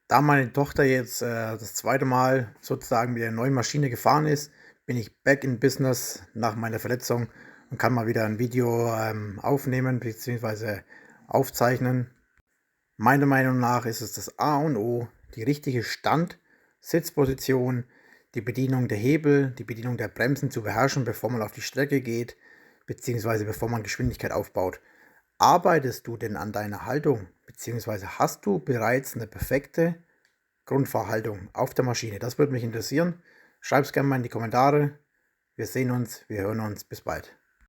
Da meine Tochter jetzt das zweite Mal sozusagen mit der neuen Maschine gefahren ist, bin ich back in Business nach meiner Verletzung und kann mal wieder ein Video aufnehmen bzw. aufzeichnen. Meiner Meinung nach ist es das A und O, die richtige Sitzposition, die Bedienung der Hebel, die Bedienung der Bremsen zu beherrschen, bevor man auf die Strecke geht, beziehungsweise bevor man Geschwindigkeit aufbaut. Arbeitest du denn an deiner Haltung, beziehungsweise hast du bereits eine perfekte Grundfahrhaltung auf der Maschine? Das würde mich interessieren. Schreib es gerne mal in die Kommentare. Wir sehen uns, wir hören uns. Bis bald.